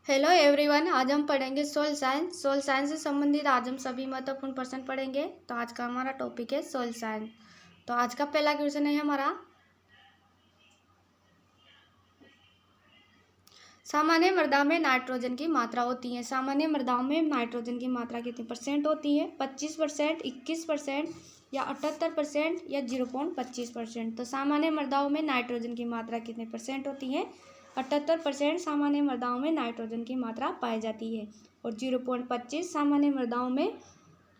Hello everyone, आज हम पढ़ेंगे सोल साइंस। सोल साइंस से संबंधित आज हम सभी महत्वपूर्ण प्रश्न पढ़ेंगे। तो आज का हमारा टॉपिक है सोल साइंस। तो आज का पहला क्वेश्चन है हमारा, सामान्य मृदा में नाइट्रोजन की मात्रा होती है। सामान्य मृदाओं में नाइट्रोजन की मात्रा कितनी परसेंट होती है? 25%, 21% या 78% या 0.25%। तो सामान्य मृदाओं में नाइट्रोजन की मात्रा कितने परसेंट होती है? 78% सामान्य मृदाओं में नाइट्रोजन की मात्रा पाई जाती है और 0.25 सामान्य मृदाओं में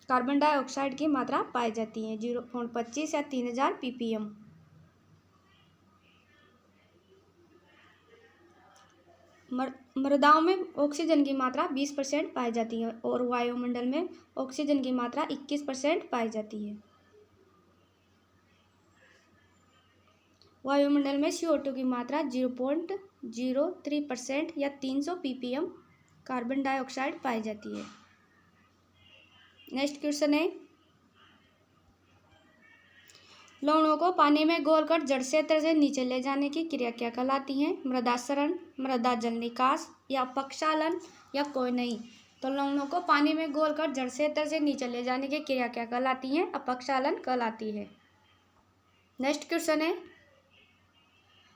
कार्बन डाइऑक्साइड की मात्रा पाई जाती है। 0.25 या 3000 ppm। मृदाओं में ऑक्सीजन की मात्रा 20% पाई जाती है और वायुमंडल में ऑक्सीजन की मात्रा 21% पाई जाती है। वायुमंडल में CO2 की मात्रा 0.03% या 300 ppm कार्बन डाइऑक्साइड पाई जाती है। नेक्स्ट क्वेश्चन है, लवणों को पानी में घोलकर जड़ क्षेत्र से नीचे ले जाने की क्रिया क्या कहलाती है? मृदा क्षरण, मृदा जल निकास या अपक्षालन या कोई नहीं। तो लवणों को पानी में घोलकर जड़ क्षेत्र से नीचे ले जाने की क्रिया क्या कहलाती है? अपक्षालन कहलाती है। नेक्स्ट क्वेश्चन है,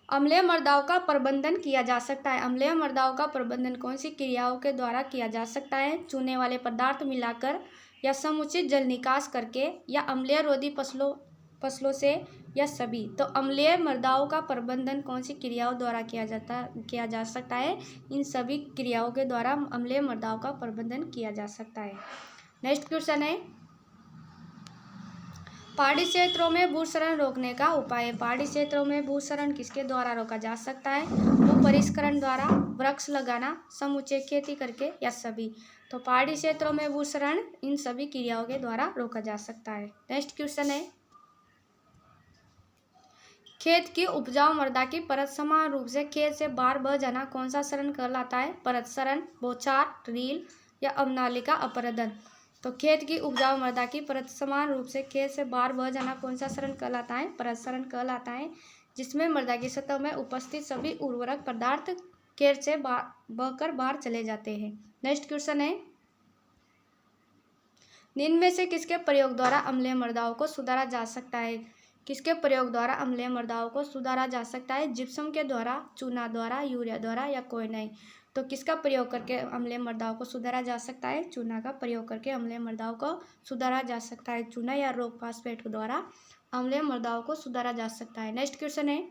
अम्लीय मृदाओं का प्रबंधन किया जा सकता है। अम्लीय मृदाओं का प्रबंधन कौन सी क्रियाओं के द्वारा किया जा सकता है? चूने वाले पदार्थ मिलाकर या समुचित जल निकास करके या अम्लीय रोधी फसलों से या सभी। तो अम्लीय मृदाओं का प्रबंधन कौन सी क्रियाओं द्वारा किया जा सकता है? इन सभी क्रियाओं के द्वारा अम्लीय मृदाओं का प्रबंधन किया जा सकता है। नेक्स्ट क्वेश्चन है, पहाड़ी क्षेत्रों में भूक्षरण रोकने का उपाय। पहाड़ी क्षेत्रों में भूक्षरण किसके द्वारा रोका जा सकता है? भू परिष्करण द्वारा, वृक्ष लगाना, समुचित खेती करके या सभी। तो पहाड़ी क्षेत्रों में भूक्षरण इन सभी क्रियाओं के द्वारा रोका जा सकता है। नेक्स्ट क्वेश्चन है, खेत की उपजाऊ मृदा की परत समान रूप से खेत से बाहर बह जाना कौन सा क्षरण कहलाता है? परत क्षरण, बौछार, रील या अवनालिका अपरदन। तो खेत की उपजाऊ मृदा की परत समान रूप से खेत से बाहर बह जाना कौन सा क्षरण कहलाता है? परत क्षरण कहलाता है, जिसमें मृदा की सतह में उपस्थित सभी उर्वरक पदार्थ खेत से बहकर बाहर चले जाते हैं। नेक्स्ट क्वेश्चन है, निम्न में से किसके प्रयोग द्वारा अम्लीय मृदाओं को सुधारा जा सकता है? किसके प्रयोग द्वारा अम्लीय मृदाओं को सुधारा जा सकता है? जिप्सम के द्वारा, चूना द्वारा, यूरिया द्वारा या कोई नहीं। तो किसका प्रयोग करके अम्लीय मृदाओं को सुधारा जा सकता है? चूना का प्रयोग करके अम्लीय मृदाओं को सुधारा जा सकता है। चूना या रॉक फास्फेट के द्वारा अम्लीय मृदाओं को सुधारा जा सकता है। नेक्स्ट क्वेश्चन है,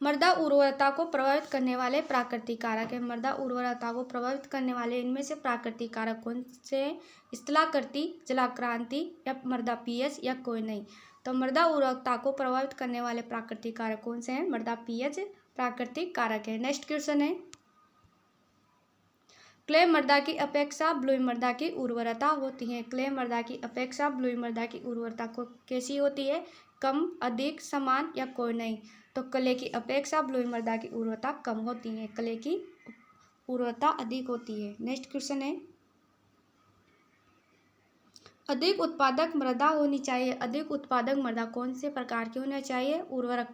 मृदा उर्वरता को प्रभावित करने वाले प्राकृतिक कारक है। मृदा उर्वरता को प्रभावित करने वाले इनमें से प्राकृतिक कारक कौन से हैं? स्थलाकृति, जलाक्रांति या मृदा pH या कोई नहीं। तो मृदा उर्वरता को प्रभावित करने वाले प्राकृतिक कारक कौन से हैं? मृदा pH प्राकृतिक कारक है। नेक्स्ट क्वेश्चन है, क्ले मृदा की अपेक्षा ब्लुई मृदा की उर्वरता होती है। क्ले मृदा की अपेक्षा ब्लुई मृदा की उर्वरता को कैसी होती है? कम, अधिक, समान या कोई नहीं। तो क्ले की अपेक्षा ब्लुई मृदा की उर्वरता कम होती है, क्ले की उर्वरता अधिक होती है। नेक्स्ट क्वेश्चन है, अधिक उत्पादक मृदा होनी चाहिए। अधिक उत्पादक मृदा कौन से प्रकार की होनी चाहिए? उर्वरक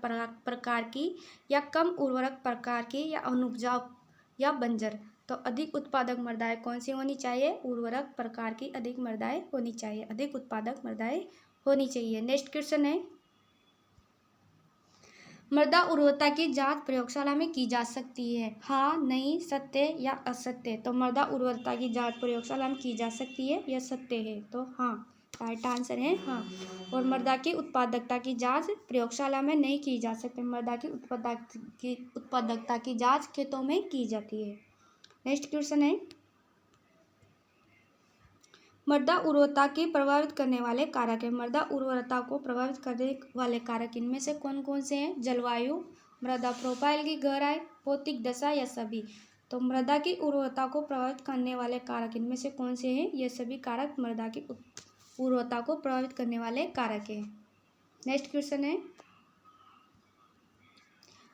प्रकार की या कम उर्वरक प्रकार की या अनुपजाऊ या बंजर। तो अधिक उत्पादक मृदाएं कौन सी होनी चाहिए? उर्वरक प्रकार की अधिक मृदाएं होनी चाहिए, अधिक उत्पादक मृदाएं होनी चाहिए। नेक्स्ट क्वेश्चन है, मृदा उर्वरता की जांच प्रयोगशाला में की जा सकती है? हाँ, नहीं, सत्य या असत्य। तो मृदा उर्वरता की जांच प्रयोगशाला में की जा सकती है, यह सत्य है। तो हाँ, राइट आंसर है हाँ। और मृदा की उत्पादकता की जांच प्रयोगशाला में नहीं की जा सकती। मृदा की उत्पादकता की जांच खेतों में की जाती है। नेक्स्ट क्वेश्चन है, मृदा उर्वरता की प्रभावित करने वाले कारक है। मृदा उर्वरता को प्रभावित करने वाले कारक इनमें से कौन कौन से हैं? जलवायु, मृदा प्रोफाइल की गहराई, भौतिक दशा या सभी। तो मृदा की उर्वरता को प्रभावित करने वाले कारक इनमें से कौन से हैं? ये सभी कारक मृदा की उर्वरता को प्रभावित करने वाले कारक हैं। नेक्स्ट क्वेश्चन है,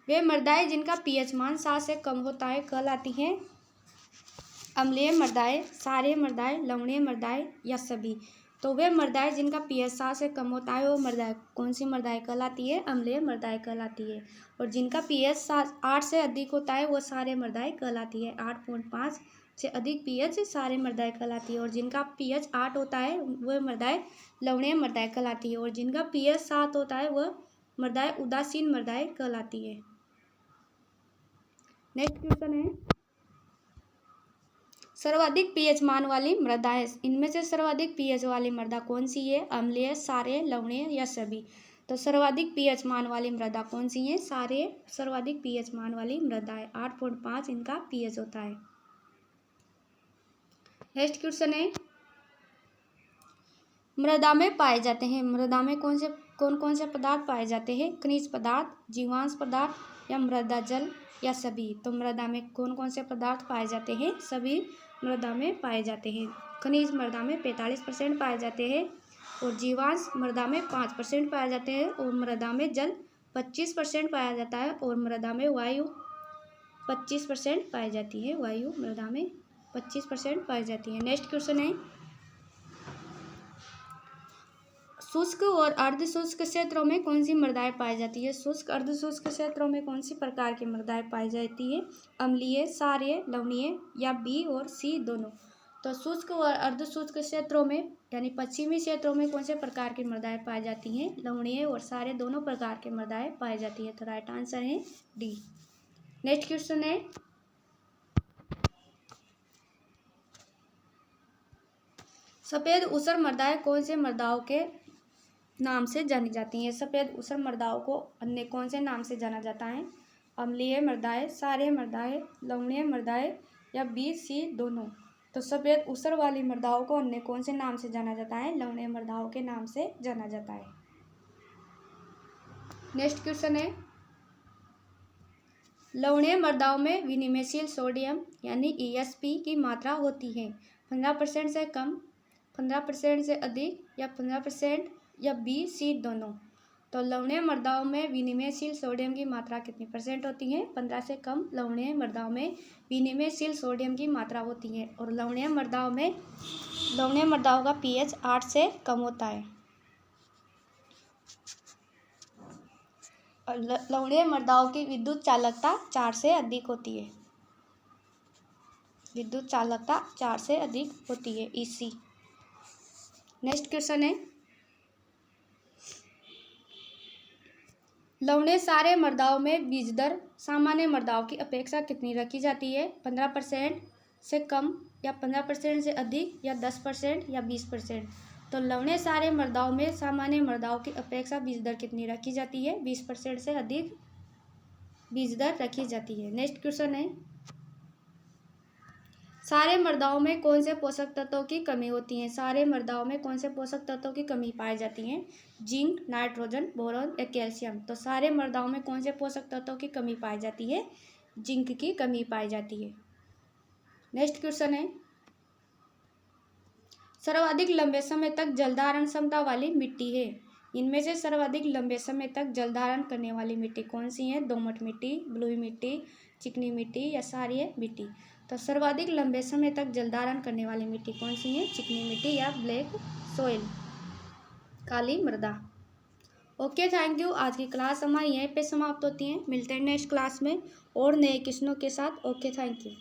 वे मृदाएं जिनका pH मान 7 से कम होता है कहलाती हैं? अम्लीय मृदाएं, क्षारीय मृदाएं, लवणीय मृदाएं या सभी। तो वे मृदाएं जिनका pH 7 से कम होता है वो मृदाएं कौन सी मृदाएं कहलाती है? अम्लीय मृदाएं कहलाती है। और जिनका pH 8 से अधिक होता है वो सारे मृदाएं कहलाती है। 8.5 से अधिक pH सारे मृदाएं कहलाती है। और जिनका pH 8 होता है वह मृदाएं लवणीय मृदाएं कहलाती है। और जिनका pH 7 होता है वह मृदाएं उदासीन मृदाएं कहलाती है। नेक्स्ट क्वेश्चन है, सर्वाधिक पीएच मान वाली मृदा है। इनमें से सर्वाधिक पीएच वाली मृदा कौन सी है? अम्लीय, क्षारीय, लवणीय या सभी? तो सर्वाधिक पीएच मान वाली मृदा कौन सी है? क्षारीय सर्वाधिक पीएच मान वाली मृदा है। 8.5 इनका पीएच होता है। नेक्स्ट क्वेश्चन है, मृदा में पाए जाते हैं, मृदा में कौन कौन से पदार्थ पाए जाते हैं? खनिज पदार्थ, जीवांश पदार्थ या मृदा जल या सभी? तो मृदा में कौन कौन से पदार्थ पाए जाते हैं? सभी मृदा में पाए जाते हैं। खनिज मृदा में 45% पाए जाते हैं और जीवांश मृदा में 5% पाए जाते हैं और मृदा में जल 25% पाया जाता है और मृदा में वायु 25% पाई जाती है। वायु मृदा में 25% पाई जाती है। नेक्स्ट क्वेश्चन है, शुष्क और अर्धशुष्क क्षेत्रों में कौन सी मृदाएं पाई जाती है? शुष्क अर्धशुष्क क्षेत्रों में कौन सी प्रकार की मृदाएं पाई जाती है? अम्लीय, क्षारीय, लवणीय या बी और सी दोनों? तो शुष्क और अर्धशुष्क क्षेत्रों में यानी पश्चिमी क्षेत्रों में कौन से प्रकार की मृदाएं पाई जाती हैं? लवणीय और क्षारीय दोनों प्रकार की मृदाएं पाई जाती है। तो राइट आंसर है डी। नेक्स्ट क्वेश्चन है, सफेद ऊसर मृदाएं कौन से मृदाओं के नाम से जानी जाती हैं? सफेद ऊसर मृदाओं को अन्य कौन से नाम से जाना जाता है? अम्लीय मृदाएं, क्षारीय मृदाएं, लवणीय मृदाएं या बी सी दोनों? तो सफेद ऊसर वाली मृदाओं को अन्य कौन से नाम से जाना जाता है? लवणीय मृदाओं के नाम से जाना जाता है। नेक्स्ट क्वेश्चन है, लवणीय मृदाओं में विनिमयशील सोडियम यानी ESP की मात्रा होती है 15% से कम, 15% से अधिक या 15% या बी सी दोनों? तो लवणीय मृदाओं में विनिमयशील सोडियम की मात्रा कितनी % होती है? 15 से कम लवणीय मृदाओं में विनिमयशील सोडियम की मात्रा होती है और लवणीय मृदाओं का pH 8 से कम होता है। और लवणीय मृदाओं की विद्युत चालकता 4 से अधिक होती है। विद्युत चालकता 4 से अधिक होती है, EC। नेक्स्ट क्वेश्चन है, लवणीय क्षारीय मृदाओं में बीज दर सामान्य मृदाओं की अपेक्षा कितनी रखी जाती है? 15% से कम या 15% से अधिक या 10% या 20%? तो लवणीय क्षारीय मृदाओं में सामान्य मृदाओं की अपेक्षा बीज दर कितनी रखी जाती है? 20% से अधिक बीज दर रखी जाती है। नेक्स्ट क्वेश्चन है, क्षारीय मृदाओं में कौन से पोषक तत्वों की कमी होती है? क्षारीय मृदाओं में कौन से पोषक तत्वों की कमी पाई जाती है? जिंक, नाइट्रोजन, बोरॉन या कैल्शियम? तो क्षारीय मृदाओं में कौन से पोषक तत्वों की कमी पाई जाती है? जिंक की कमी पाई जाती है। नेक्स्ट क्वेश्चन है, सर्वाधिक लंबे समय तक जल धारण क्षमता वाली मिट्टी है। इनमें से सर्वाधिक लंबे समय तक जल धारण करने वाली मिट्टी कौन सी है? दोमट मिट्टी, बलुई मिट्टी, चिकनी मिट्टी या क्षारीय मिट्टी? तो सर्वाधिक लंबे समय तक जल धारण करने वाली मिट्टी कौन सी है? चिकनी मिट्टी या ब्लैक सोइल, काली मृदा। Okay, thank you. आज की क्लास हमारी यहीं पे समाप्त होती है। मिलते हैं नेक्स्ट क्लास में और नए क्वेश्चनों के साथ। Okay, thank you.